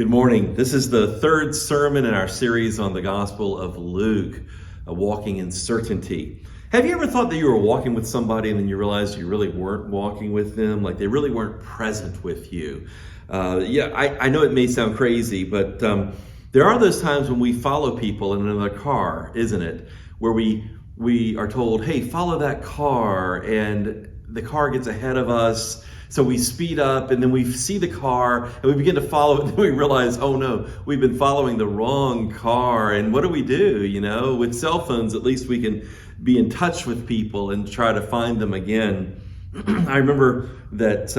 Good morning. This is the third sermon in our series on the Gospel of Luke, walking in certainty. Have you ever thought that you were walking with somebody and then you realized you really weren't walking with them, like they really weren't present with you? I know it may sound crazy, but there are those times when we follow people in another car, isn't it? Where we are told, hey, follow that car, and the car gets ahead of us. So we speed up and then we see the car and we begin to follow it. And then we realize, oh no, we've been following the wrong car. And what do? With cell phones, at least we can be in touch with people and try to find them again. I remember that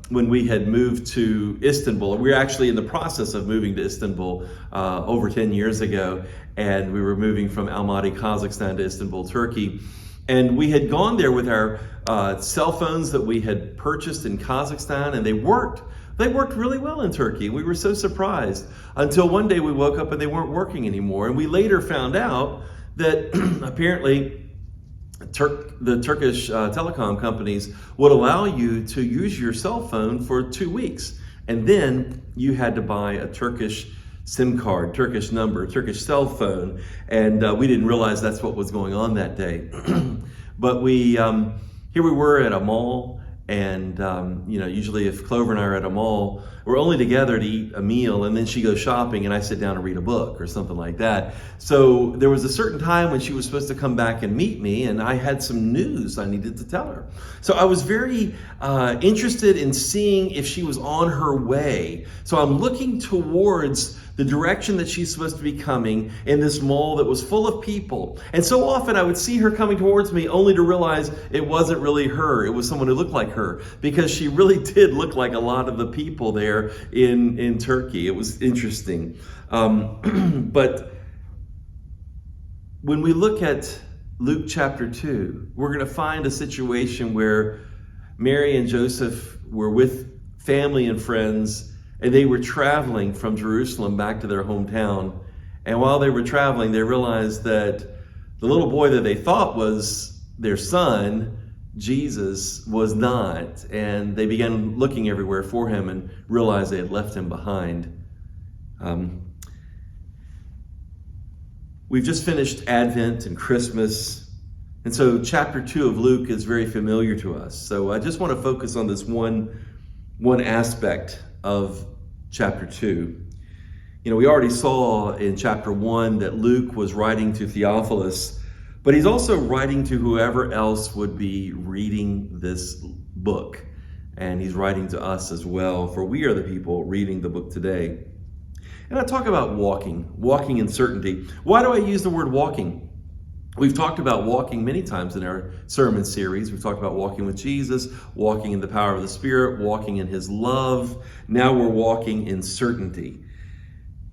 when we had moved to Istanbul, we were actually in the process of moving to Istanbul over 10 years ago. And we were moving from Almaty, Kazakhstan to Istanbul, Turkey. And we had gone there with our cell phones that we had purchased in Kazakhstan, and they worked. They worked really well in Turkey. We were so surprised until one day we woke up and they weren't working anymore. And we later found out that apparently the Turkish telecom companies would allow you to use your cell phone for 2 weeks. And then you had to buy a Turkish SIM card, Turkish number, Turkish cell phone, and we didn't realize that's what was going on that day. But here we were at a mall, and usually if Clover and I are at a mall, we're only together to eat a meal, and then she goes shopping, and I sit down and read a book or something like that. So there was a certain time when she was supposed to come back and meet me, and I had some news I needed to tell her. So I was very interested in seeing if she was on her way. So I'm looking towards the direction that she's supposed to be coming in this mall that was full of people. And so often I would see her coming towards me only to realize it wasn't really her. It was someone who looked like her, because she really did look like a lot of the people there in Turkey. It was interesting. But when we look at Luke chapter 2, we're going to find a situation where Mary and Joseph were with family and friends, and they were traveling from Jerusalem back to their hometown. And while they were traveling, they realized that the little boy that they thought was their son, Jesus, was not. And they began looking everywhere for him and realized they had left him behind. We've just finished Advent and Christmas. And so chapter 2 of Luke is very familiar to us. So I just want to focus on this one aspect of chapter 2. We already saw in chapter 1 that Luke was writing to Theophilus, but he's also writing to whoever else would be reading this book. And he's writing to us as well, for we are the people reading the book today. And I talk about walking in certainty. Why do I use the word walking? We've talked about walking many times in our sermon series. We've talked about walking with Jesus, walking in the power of the Spirit, walking in His love. Now we're walking in certainty.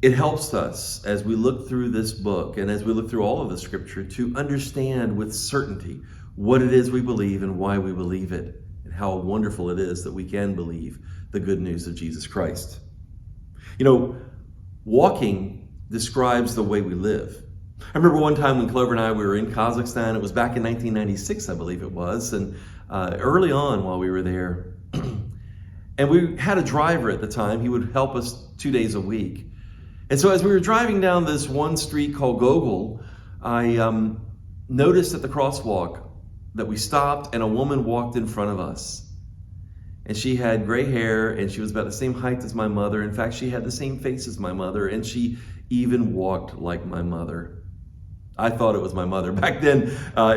It helps us as we look through this book and as we look through all of the Scripture to understand with certainty what it is we believe and why we believe it, and how wonderful it is that we can believe the good news of Jesus Christ. Walking describes the way we live. I remember one time when Clover and I, we were in Kazakhstan. It was back in 1996, I believe it was, and early on while we were there. And we had a driver at the time. He would help us 2 days a week. And so as we were driving down this one street called Gogol, I noticed at the crosswalk that we stopped and a woman walked in front of us. And she had gray hair, and she was about the same height as my mother. In fact, she had the same face as my mother, and she even walked like my mother. I thought it was my mother. Back then,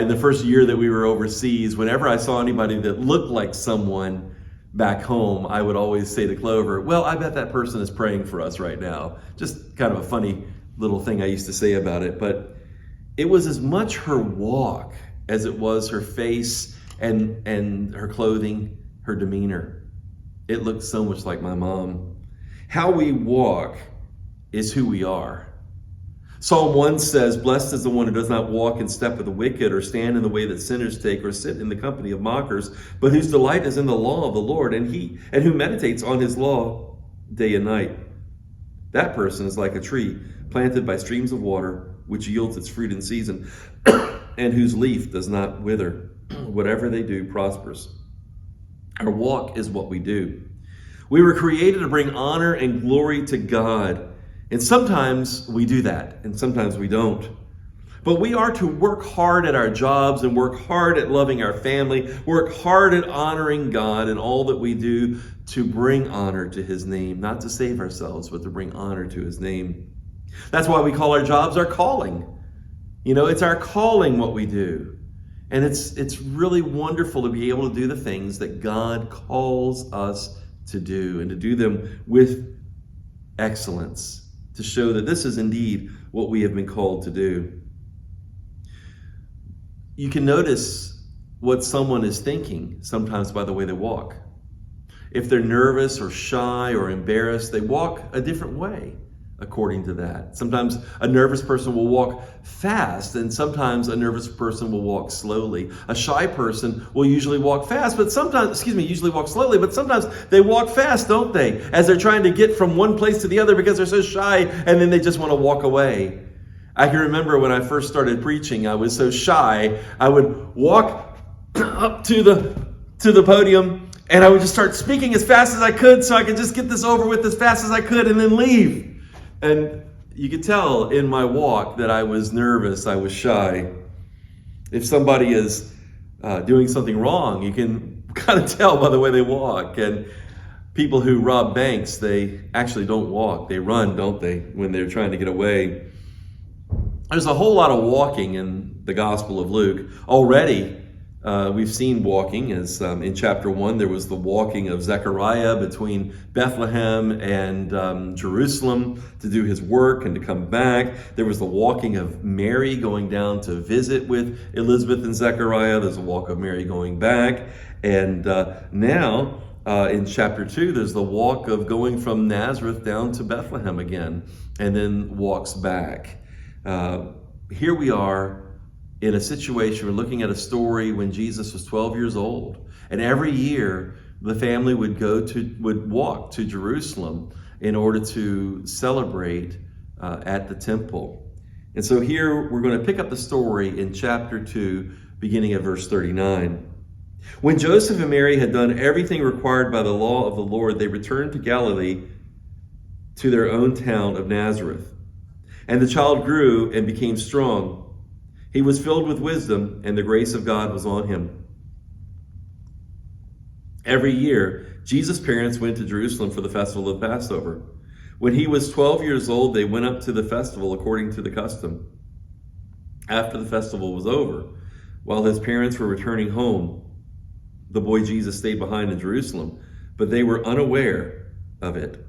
in the first year that we were overseas, whenever I saw anybody that looked like someone back home, I would always say to Clover, well, I bet that person is praying for us right now. Just kind of a funny little thing I used to say about it. But it was as much her walk as it was her face and her clothing, her demeanor. It looked so much like my mom. How we walk is who we are. Psalm 1 says, blessed is the one who does not walk in step with the wicked, or stand in the way that sinners take, or sit in the company of mockers, but whose delight is in the law of the Lord, and who meditates on his law day and night. That person is like a tree planted by streams of water, which yields its fruit in season, and whose leaf does not wither. Whatever they do prospers. Our walk is what we do. We were created to bring honor and glory to God. And sometimes we do that, and sometimes we don't. But we are to work hard at our jobs and work hard at loving our family, work hard at honoring God in all that we do to bring honor to his name, not to save ourselves, but to bring honor to his name. That's why we call our jobs our calling. It's our calling what we do. And it's really wonderful to be able to do the things that God calls us to do and to do them with excellence, to show that this is indeed what we have been called to do. You can notice what someone is thinking sometimes by the way they walk. If they're nervous or shy or embarrassed, they walk a different way according to that. Sometimes a nervous person will walk fast, and sometimes a nervous person will walk slowly. A shy person will usually walk fast, usually walk slowly, but sometimes they walk fast, don't they? As they're trying to get from one place to the other because they're so shy, and then they just want to walk away. I can remember when I first started preaching, I was so shy, I would walk up to the podium, and I would just start speaking as fast as I could so I could just get this over with as fast as I could and then leave. And you could tell in my walk that I was nervous, I was shy. If somebody is doing something wrong, you can kind of tell by the way they walk. And people who rob banks, they actually don't walk. They run, don't they, when they're trying to get away. There's a whole lot of walking in the Gospel of Luke. Already, we've seen walking, as in chapter 1, there was the walking of Zechariah between Bethlehem and Jerusalem to do his work and to come back. There was the walking of Mary going down to visit with Elizabeth and Zechariah. There's a walk of Mary going back. And now, in chapter 2, there's the walk of going from Nazareth down to Bethlehem again, and then walks back. Here we are in a situation, we're looking at a story when Jesus was 12 years old. And every year, the family would walk to Jerusalem in order to celebrate at the temple. And so here, we're going to pick up the story in chapter 2, beginning at verse 39. When Joseph and Mary had done everything required by the law of the Lord, they returned to Galilee, to their own town of Nazareth. And the child grew and became strong. He was filled with wisdom, and the grace of God was on him. Every year, Jesus' parents went to Jerusalem for the festival of Passover. When he was 12 years old, they went up to the festival according to the custom. After the festival was over, while his parents were returning home, the boy Jesus stayed behind in Jerusalem, but they were unaware of it.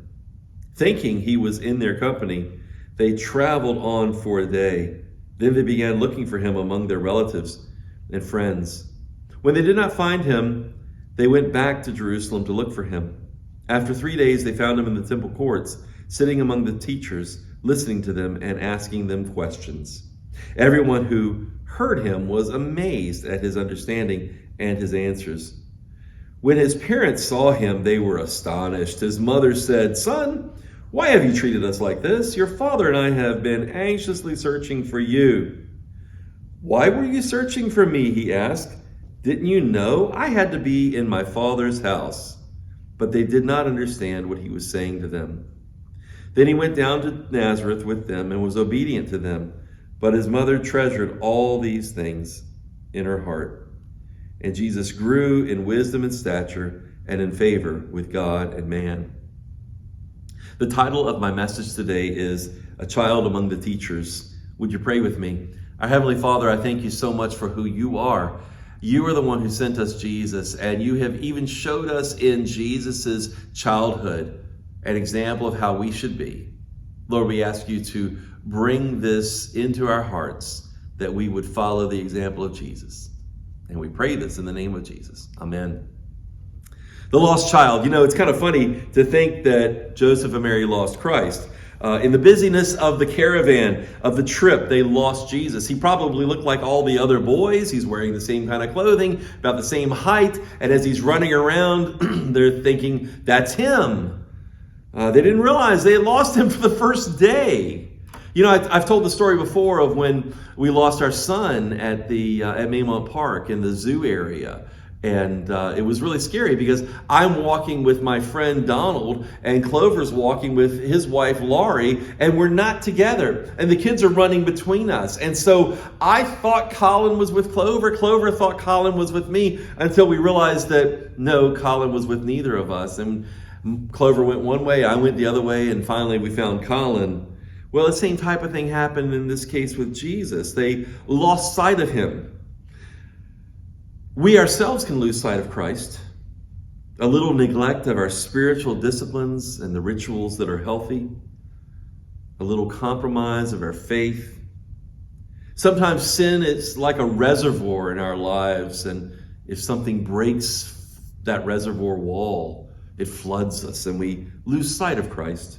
Thinking he was in their company, they traveled on for a day. Then they began looking for him among their relatives and friends. When they did not find him, they went back to Jerusalem to look for him. After 3 days, they found him in the temple courts, sitting among the teachers, listening to them and asking them questions. Everyone who heard him was amazed at his understanding and his answers. When his parents saw him, they were astonished. His mother said, "Son, why have you treated us like this? Your father and I have been anxiously searching for you." "Why were you searching for me?" he asked. "Didn't you know I had to be in my father's house?" But they did not understand what he was saying to them. Then he went down to Nazareth with them and was obedient to them. But his mother treasured all these things in her heart. And Jesus grew in wisdom and stature and in favor with God and man. The title of my message today is A Child Among the Teachers. Would you pray with me? Our Heavenly Father, I thank you so much for who you are. You are the one who sent us Jesus, and you have even showed us in Jesus's childhood an example of how we should be. Lord, we ask you to bring this into our hearts, that we would follow the example of Jesus. And we pray this in the name of Jesus. Amen. The lost child. It's kind of funny to think that Joseph and Mary lost Christ. In the busyness of the caravan, of the trip, they lost Jesus. He probably looked like all the other boys. He's wearing the same kind of clothing, about the same height. And as he's running around, they're thinking, that's him. They didn't realize they had lost him for the first day. I've told the story before of when we lost our son at Maymont Park in the zoo area. And it was really scary because I'm walking with my friend Donald, and Clover's walking with his wife Laurie, and we're not together. And the kids are running between us. And so I thought Colin was with Clover. Clover thought Colin was with me, until we realized that no, Colin was with neither of us. And Clover went one way, I went the other way, and finally we found Colin. Well, the same type of thing happened in this case with Jesus. They lost sight of him. We ourselves can lose sight of Christ. A little neglect of our spiritual disciplines and the rituals that are healthy. A little compromise of our faith. Sometimes sin is like a reservoir in our lives, and if something breaks that reservoir wall, it floods us and we lose sight of Christ.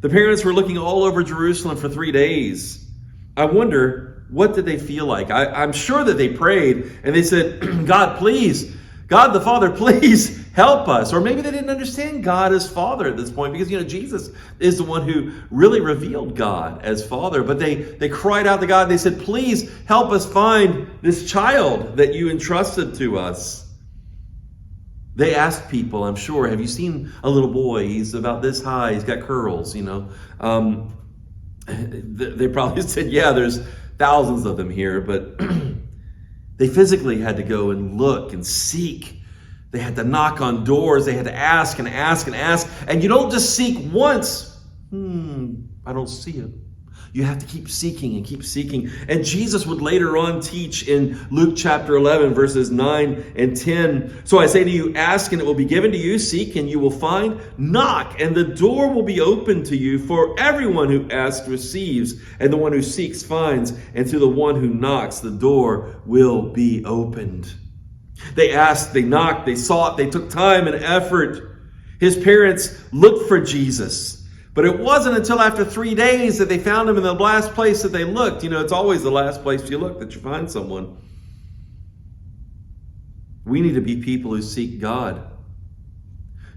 The parents were looking all over Jerusalem for 3 days. I wonder, what did they feel like? I'm sure that they prayed and they said, God, please, God the Father, please help us. Or maybe they didn't understand God as Father at this point, because, Jesus is the one who really revealed God as Father. But they cried out to God. They said, please help us find this child that you entrusted to us. They asked people, I'm sure, have you seen a little boy? He's about this high. He's got curls, They probably said, yeah, there's thousands of them here, but they physically had to go and look and seek. They had to knock on doors. They had to ask and ask and ask. And you don't just seek once. I don't see it. You have to keep seeking and keep seeking. And Jesus would later on teach in Luke chapter 11, verses 9 and 10. So I say to you, ask and it will be given to you. Seek and you will find. Knock and the door will be opened to you. For everyone who asks receives, and the one who seeks finds. And to the one who knocks, the door will be opened. They asked, they knocked, they sought, they took time and effort. His parents looked for Jesus. But it wasn't until after 3 days that they found him in the last place that they looked. It's always the last place you look that you find someone. We need to be people who seek God.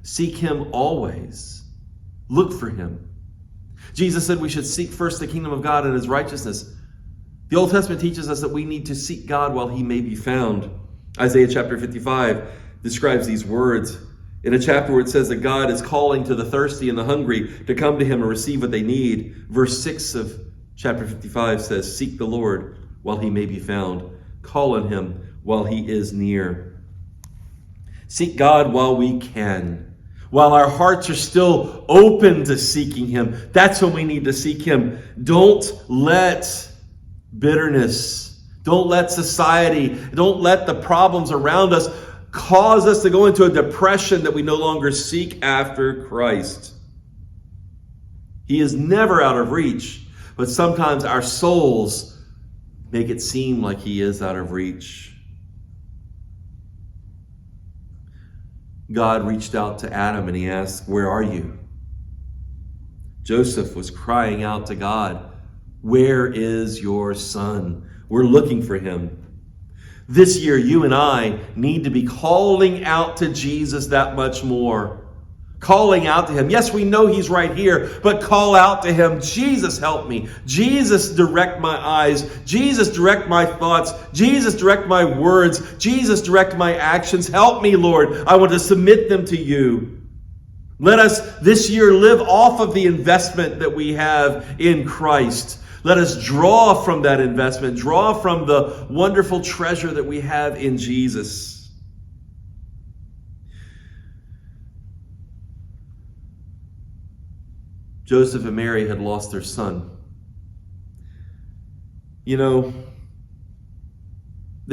Seek him always. Look for him. Jesus said we should seek first the kingdom of God and his righteousness. The Old Testament teaches us that we need to seek God while he may be found. Isaiah chapter 55 describes these words. In a chapter where it says that God is calling to the thirsty and the hungry to come to him and receive what they need. Verse 6 of chapter 55 says, seek the Lord while he may be found. Call on him while he is near. Seek God while we can. While our hearts are still open to seeking him. That's when we need to seek him. Don't let bitterness, don't let society, don't let the problems around us cause us to go into a depression that we no longer seek after Christ. He is never out of reach, but sometimes our souls make it seem like he is out of reach. God reached out to Adam and he asked, where are you? Joseph was crying out to God, where is your son? We're looking for him. This year, you and I need to be calling out to Jesus that much more. Calling out to him. Yes, we know he's right here, but call out to him. Jesus, help me. Jesus, direct my eyes. Jesus, direct my thoughts. Jesus, direct my words. Jesus, direct my actions. Help me, Lord. I want to submit them to you. Let us this year live off of the investment that we have in Christ. Let us draw from that investment, draw from the wonderful treasure that we have in Jesus. Joseph and Mary had lost their son. There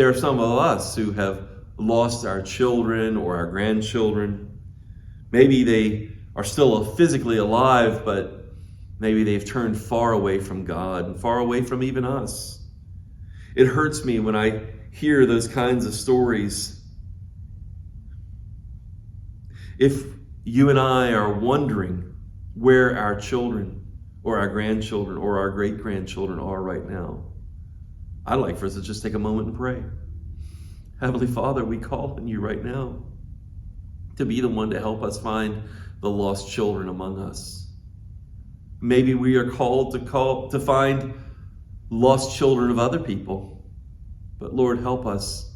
are some of us who have lost our children or our grandchildren. Maybe they are still physically alive, but maybe they've turned far away from God and far away from even us. It hurts me when I hear those kinds of stories. If you and I are wondering where our children or our grandchildren or our great-grandchildren are right now, I'd like for us to just take a moment and pray. Heavenly Father, we call on you right now to be the one to help us find the lost children among us. Maybe we are called to find lost children of other people. But Lord, help us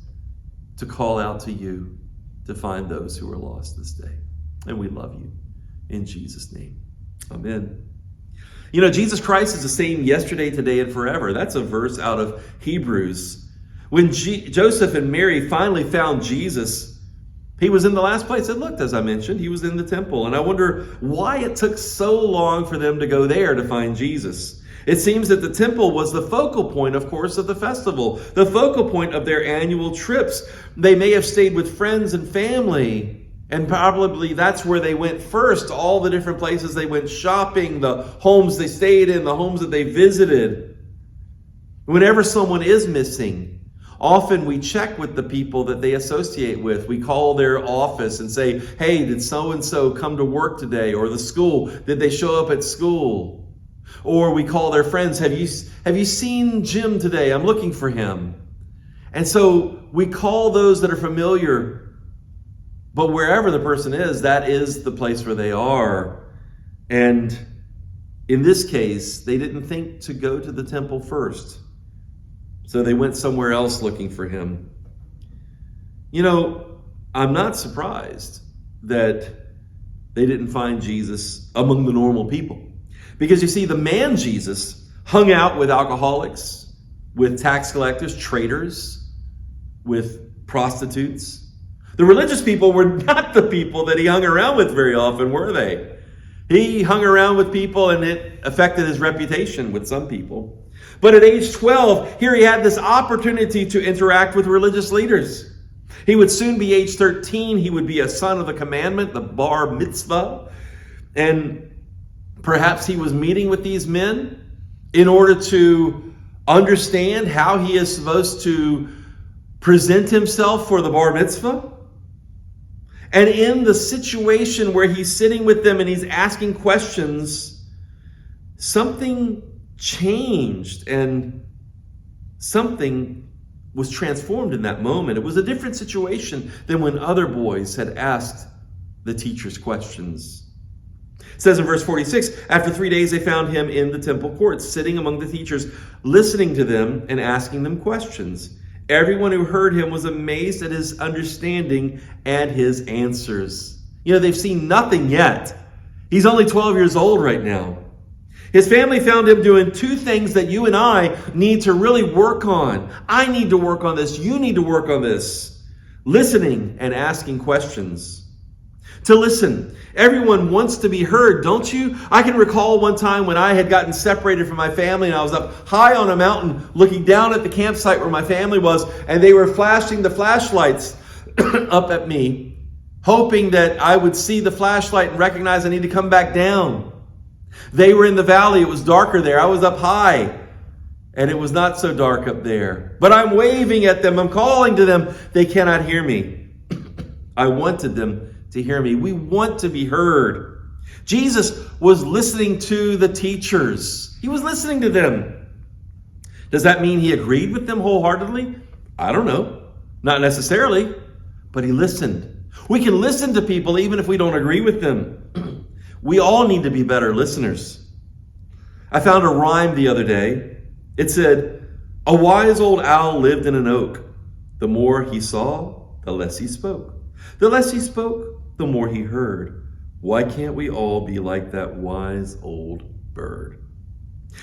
to call out to you to find those who are lost this day. And we love you. In Jesus' name, amen. You know, Jesus Christ is the same yesterday, today, and forever. That's a verse out of Hebrews. When Joseph and Mary finally found Jesus, he was in the last place. It looked, as I mentioned, he was in the temple. And I wonder why it took so long for them to go there to find Jesus. It seems that the temple was the focal point, of course, of the festival, the focal point of their annual trips. They may have stayed with friends and family, and probably that's where they went first, all the different places they went shopping, the homes they stayed in, the homes that they visited. Whenever someone is missing, often we check with the people that they associate with. We call their office and say, hey, did so-and-so come to work today? Or the school, did they show up at school? Or we call their friends, have you seen Jim today? I'm looking for him. And so we call those that are familiar. But wherever the person is, that is the place where they are. And in this case, they didn't think to go to the temple first. So they went somewhere else looking for him. You know, I'm not surprised that they didn't find Jesus among the normal people. Because you see, the man Jesus hung out with alcoholics, with tax collectors, traitors, with prostitutes. The religious people were not the people that he hung around with very often, were they? He hung around with people and it affected his reputation with some people. But at age 12, here he had this opportunity to interact with religious leaders. He would soon be age 13. He would be a son of the commandment, the bar mitzvah. And perhaps he was meeting with these men in order to understand how he is supposed to present himself for the bar mitzvah. And in the situation where he's sitting with them and he's asking questions, something changed and something was transformed in that moment. It was a different situation than when other boys had asked the teachers questions. It says in verse 46, after 3 days they found him in the temple courts, sitting among the teachers, listening to them and asking them questions. Everyone who heard him was amazed at his understanding and his answers. You know, they've seen nothing yet. He's only 12 years old right now. His family found him doing two things that you and I need to really work on. I need to work on this. You need to work on this. Listening and asking questions. To listen. Everyone wants to be heard, don't you? I can recall one time when I had gotten separated from my family and I was up high on a mountain looking down at the campsite where my family was, and they were flashing the flashlights up at me, hoping that I would see the flashlight and recognize I need to come back down. They were in the valley. It was darker there. I was up high, and it was not so dark up there. But I'm waving at them. I'm calling to them. They cannot hear me. I wanted them to hear me. We want to be heard. Jesus was listening to the teachers. He was listening to them. Does that mean he agreed with them wholeheartedly? I don't know. Not necessarily, but he listened. We can listen to people even if we don't agree with them. We all need to be better listeners. I found a rhyme the other day. It said, a wise old owl lived in an oak. The more he saw, the less he spoke. The less he spoke, the more he heard. Why can't we all be like that wise old bird?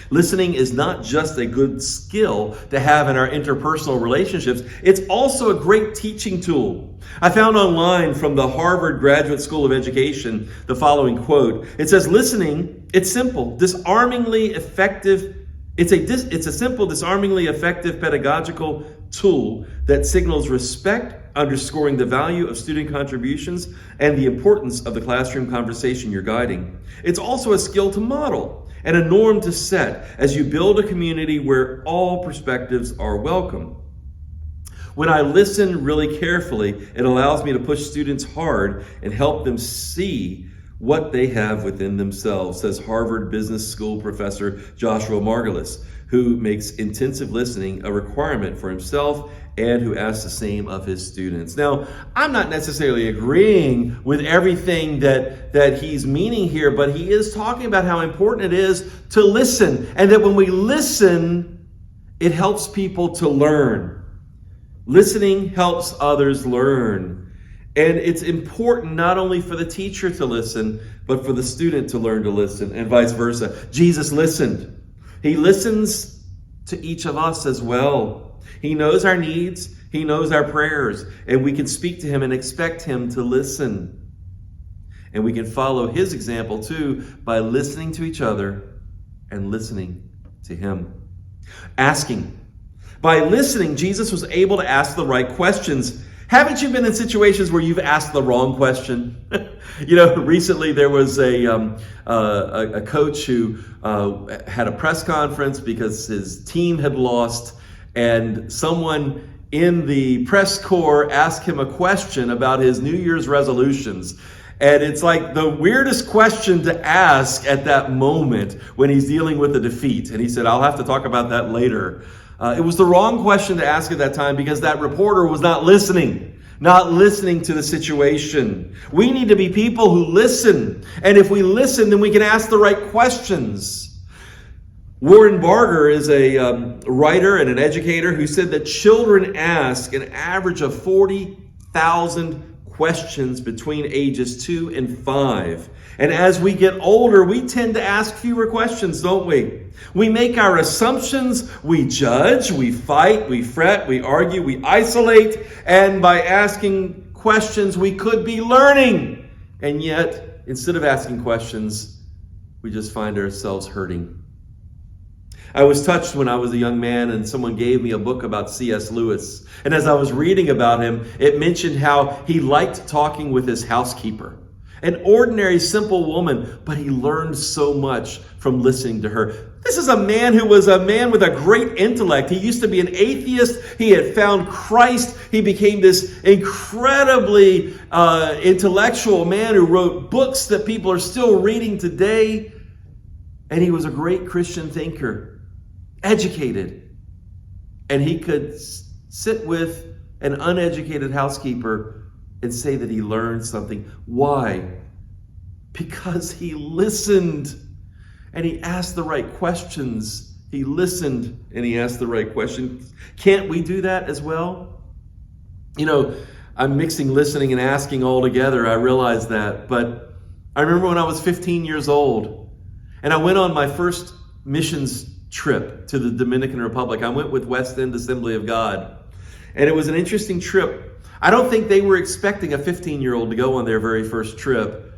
Listening is not just a good skill to have in our interpersonal relationships. It's also a great teaching tool. I found online from the Harvard Graduate School of Education the following quote. It says, listening, it's simple, disarmingly effective. It's a simple, disarmingly effective pedagogical tool that signals respect, underscoring the value of student contributions and the importance of the classroom conversation you're guiding. It's also a skill to model and a norm to set as you build a community where all perspectives are welcome. When I listen really carefully, it allows me to push students hard and help them see what they have within themselves, says Harvard Business School professor Joshua Margolis, who makes intensive listening a requirement for himself and who asks the same of his students. Now, I'm not necessarily agreeing with everything that he's meaning here, but he is talking about how important it is to listen, and that when we listen, it helps people to learn. Listening helps others learn. And it's important not only for the teacher to listen, but for the student to learn to listen, and vice versa. Jesus listened. He listens to each of us as well. He knows our needs. He knows our prayers. And we can speak to him and expect him to listen. And we can follow his example too by listening to each other and listening to him. Asking. By listening, Jesus was able to ask the right questions. Haven't you been in situations where you've asked the wrong question? Recently there was a coach who had a press conference because his team had lost, and someone in the press corps asked him a question about his New Year's resolutions. And it's like the weirdest question to ask at that moment when he's dealing with a defeat. And he said, I'll have to talk about that later. It was the wrong question to ask at that time because that reporter was not listening to the situation. We need to be people who listen. And if we listen, then we can ask the right questions. Warren Barger is a writer and an educator who said that children ask an average of 40,000 questions between ages 2 and 5. And as we get older, we tend to ask fewer questions, don't we? We make our assumptions, we judge, we fight, we fret, we argue, we isolate, and by asking questions, we could be learning. And yet, instead of asking questions, we just find ourselves hurting. I was touched when I was a young man and someone gave me a book about C.S. Lewis. And as I was reading about him, it mentioned how he liked talking with his housekeeper. An ordinary, simple woman, but he learned so much from listening to her. This is a man who was a man with a great intellect. He used to be an atheist. He had found Christ. He became this incredibly intellectual man who wrote books that people are still reading today. And he was a great Christian thinker, educated. And he could sit with an uneducated housekeeper and say that he learned something. Why? Because he listened and he asked the right questions. He listened and he asked the right questions. Can't we do that as well? I'm mixing listening and asking all together. I realize that. But I remember when I was 15 years old and I went on my first missions trip to the Dominican Republic. I went with West End Assembly of God. And it was an interesting trip. I don't think they were expecting a 15-year-old to go on their very first trip.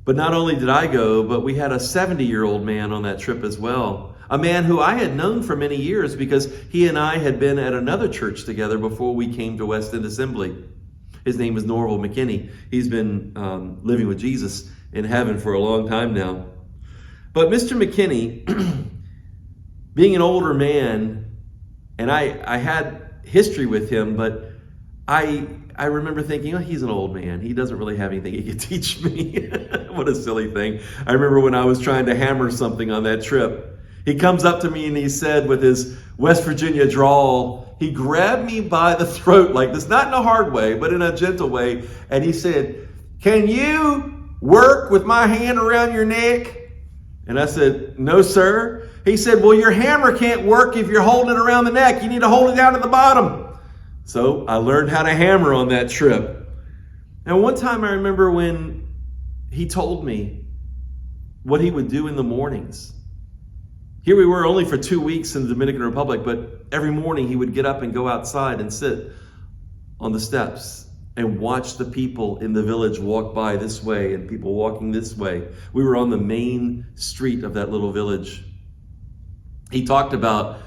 But not only did I go, but we had a 70-year-old man on that trip as well. A man who I had known for many years because he and I had been at another church together before we came to West End Assembly. His name is Norval McKinney. He's been living with Jesus in heaven for a long time now. But Mr. McKinney, being an older man, and I had history with him, but I remember thinking, he's an old man. He doesn't really have anything he could teach me. What a silly thing. I remember when I was trying to hammer something on that trip. He comes up to me and he said with his West Virginia drawl, he grabbed me by the throat like this, not in a hard way, but in a gentle way. And he said, "Can you work with my hand around your neck?" And I said, "No, sir." He said, "Well, your hammer can't work if you're holding it around the neck. You need to hold it down at the bottom." So I learned how to hammer on that trip. Now, one time I remember when he told me what he would do in the mornings. Here we were only for 2 weeks in the Dominican Republic, but every morning he would get up and go outside and sit on the steps and watch the people in the village walk by this way and people walking this way. We were on the main street of that little village. He talked about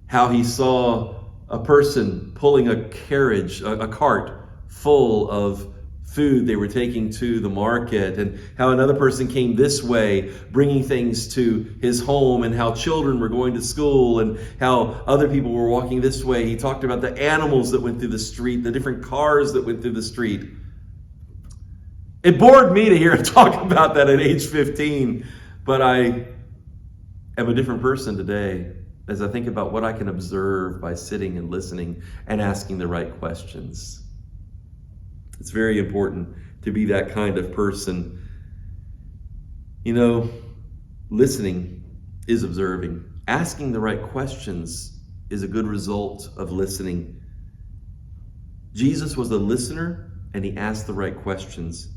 how he saw a person pulling a carriage, a cart full of food they were taking to the market, and how another person came this way bringing things to his home, and how children were going to school, and how other people were walking this way. He talked about the animals that went through the street, the different cars that went through the street. It bored me to hear him talk about that at age 15, but I am a different person today as I think about what I can observe by sitting and listening and asking the right questions. It's very important to be that kind of person. Listening is observing. Asking the right questions is a good result of listening. Jesus was a listener, and he asked the right questions.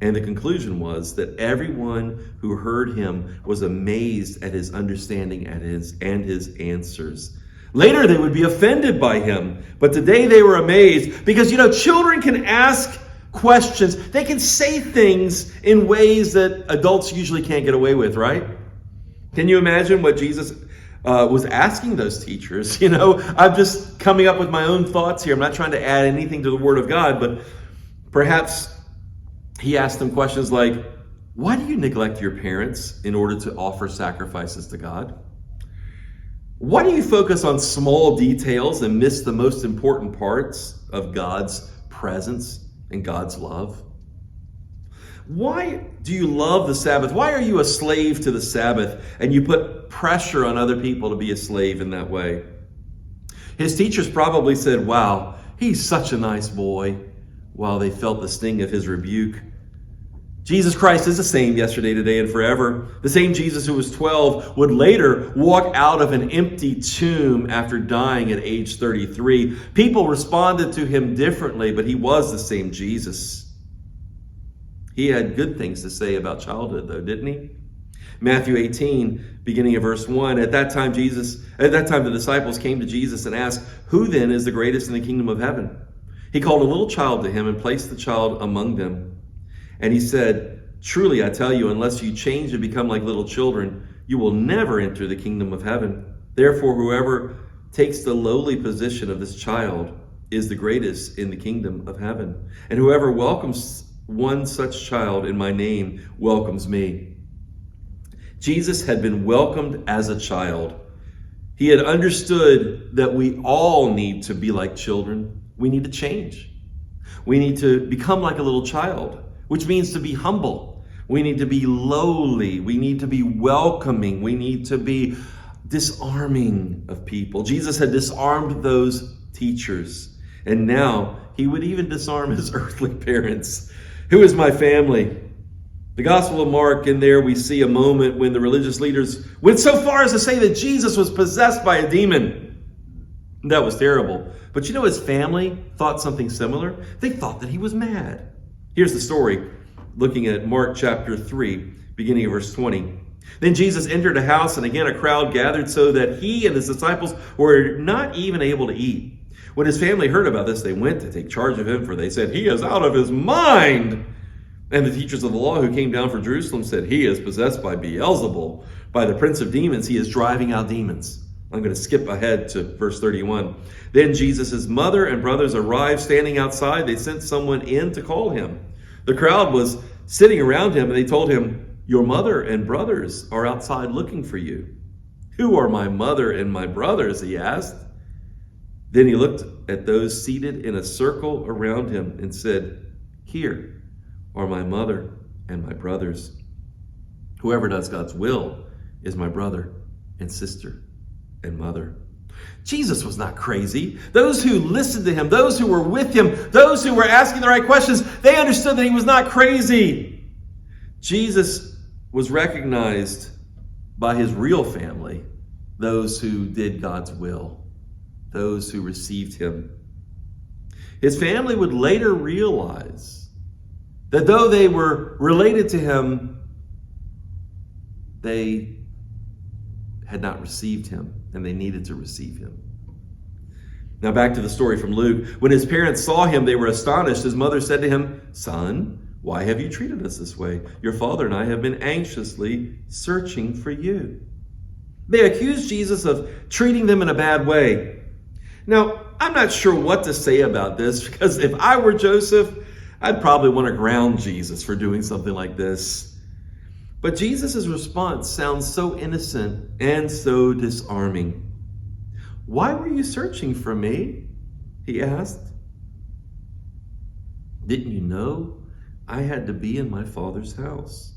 And the conclusion was that everyone who heard him was amazed at his understanding and his answers. Later, they would be offended by him, but today they were amazed because, children can ask questions. They can say things in ways that adults usually can't get away with, right? Can you imagine what Jesus was asking those teachers? I'm just coming up with my own thoughts here. I'm not trying to add anything to the Word of God, but perhaps he asked them questions like, why do you neglect your parents in order to offer sacrifices to God? Why do you focus on small details and miss the most important parts of God's presence and God's love? Why do you love the Sabbath? Why are you a slave to the Sabbath and you put pressure on other people to be a slave in that way? His teachers probably said, wow, he's such a nice boy, while they felt the sting of his rebuke. Jesus Christ is the same yesterday, today, and forever. The same Jesus who was 12 would later walk out of an empty tomb after dying at age 33. People responded to him differently, but he was the same Jesus. He had good things to say about childhood, though, didn't he? Matthew 18, beginning of verse 1, at that time the disciples came to Jesus and asked, who then is the greatest in the kingdom of heaven? He called a little child to him and placed the child among them. And he said, truly, I tell you, unless you change and become like little children, you will never enter the kingdom of heaven. Therefore, whoever takes the lowly position of this child is the greatest in the kingdom of heaven. And whoever welcomes one such child in my name welcomes me. Jesus had been welcomed as a child. He had understood that we all need to be like children. We need to change. We need to become like a little child, which means to be humble. We need to be lowly. We need to be welcoming. We need to be disarming of people. Jesus had disarmed those teachers, and now he would even disarm his earthly parents. Who is my family? The Gospel of Mark, in there we see a moment when the religious leaders went so far as to say that Jesus was possessed by a demon. That was terrible. But his family thought something similar. They thought that he was mad. Here's the story, looking at Mark chapter 3, beginning of verse 20. Then Jesus entered a house, and again a crowd gathered so that he and his disciples were not even able to eat. When his family heard about this, they went to take charge of him, for they said, he is out of his mind. And the teachers of the law who came down from Jerusalem said, he is possessed by Beelzebul, by the prince of demons. He is driving out demons. I'm going to skip ahead to verse 31. Then Jesus' mother and brothers arrived, standing outside. They sent someone in to call him. The crowd was sitting around him, and they told him, your mother and brothers are outside looking for you. Who are my mother and my brothers? He asked. Then he looked at those seated in a circle around him and said, here are my mother and my brothers. Whoever does God's will is my brother and sister and mother. Jesus was not crazy. Those who listened to him, those who were with him, those who were asking the right questions, they understood that he was not crazy. Jesus was recognized by his real family, those who did God's will, those who received him. His family would later realize that though they were related to him, they had not received him, and they needed to receive him. Now back to the story from Luke. When his parents saw him, they were astonished. His mother said to him, son, why have you treated us this way? Your father and I have been anxiously searching for you. They accused Jesus of treating them in a bad way. Now, I'm not sure what to say about this, because if I were Joseph, I'd probably want to ground Jesus for doing something like this. But Jesus' response sounds so innocent and so disarming. Why were you searching for me? He asked. Didn't you know I had to be in my Father's house?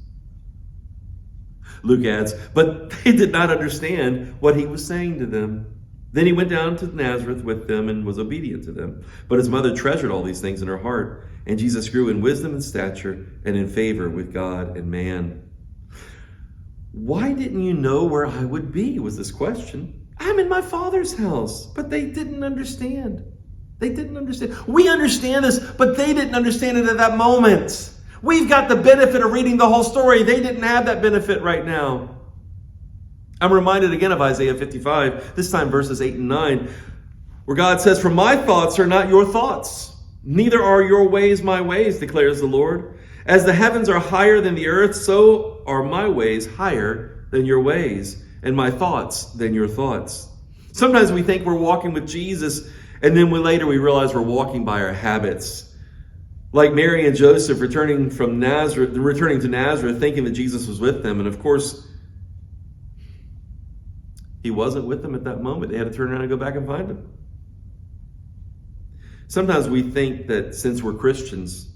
Luke adds, but they did not understand what he was saying to them. Then he went down to Nazareth with them and was obedient to them. But his mother treasured all these things in her heart. And Jesus grew in wisdom and stature and in favor with God and man. Why didn't you know where I would be, was this question. I'm in my Father's house. But they didn't understand. They didn't understand. We understand this, but they didn't understand it at that moment. We've got the benefit of reading the whole story. They didn't have that benefit right now. I'm reminded again of Isaiah 55, this time verses 8 and 9, where God says, "For my thoughts are not your thoughts, neither are your ways my ways, declares the Lord. As the heavens are higher than the earth, so are my ways higher than your ways, and my thoughts than your thoughts." Sometimes we think we're walking with Jesus, and then later we realize we're walking by our habits. Like Mary and Joseph returning to Nazareth, thinking that Jesus was with them, and of course, he wasn't with them at that moment. They had to turn around and go back and find him. Sometimes we think that since we're Christians,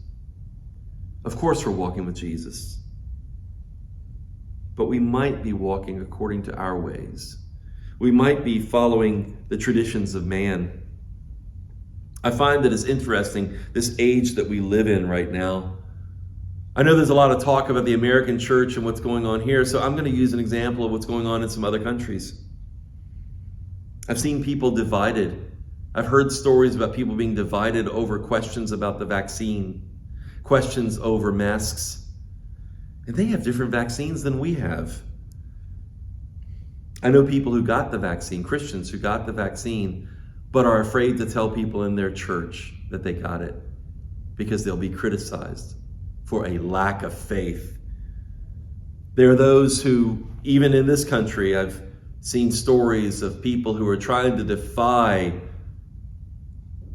of course we're walking with Jesus. But we might be walking according to our ways. We might be following the traditions of man. I find that it's interesting, this age that we live in right now. I know there's a lot of talk about the American church and what's going on here, so I'm going to use an example of what's going on in some other countries. I've seen people divided. I've heard stories about people being divided over questions about the vaccine, questions over masks. And they have different vaccines than we have. I know people who got the vaccine, Christians who got the vaccine, but are afraid to tell people in their church that they got it because they'll be criticized for a lack of faith. There are those who, even in this country, I've seen stories of people who are trying to defy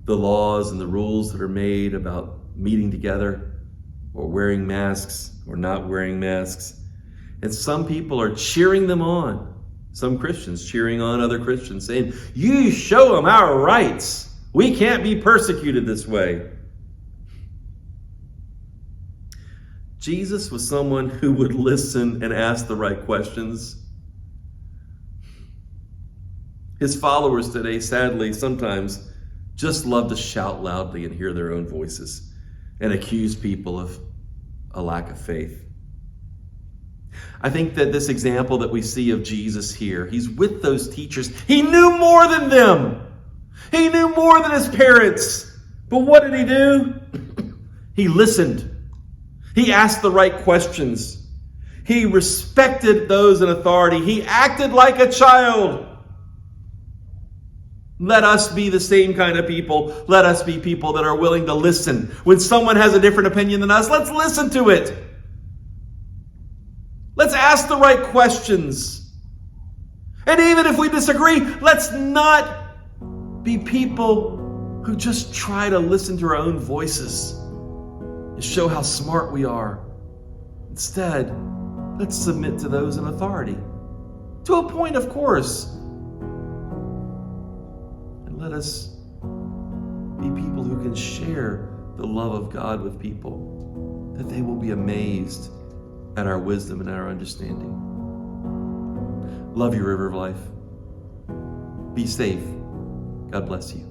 the laws and the rules that are made about meeting together or wearing masks or not wearing masks. And some people are cheering them on. Some Christians cheering on other Christians, saying, "You show them our rights. We can't be persecuted this way." Jesus was someone who would listen and ask the right questions. His followers today, sadly, sometimes just love to shout loudly and hear their own voices and accuse people of a lack of faith. I think that this example that we see of Jesus here, he's with those teachers. He knew more than them. He knew more than his parents. But what did he do? He listened. He asked the right questions. He respected those in authority. He acted like a child. Let us be the same kind of people. Let us be people that are willing to listen. When someone has a different opinion than us, let's listen to it. Let's ask the right questions. And even if we disagree, let's not be people who just try to listen to our own voices and show how smart we are. Instead, let's submit to those in authority. To a point, of course. And let us be people who can share the love of God with people, that they will be amazed at our wisdom and our understanding. Love you, River of Life. Be safe. God bless you.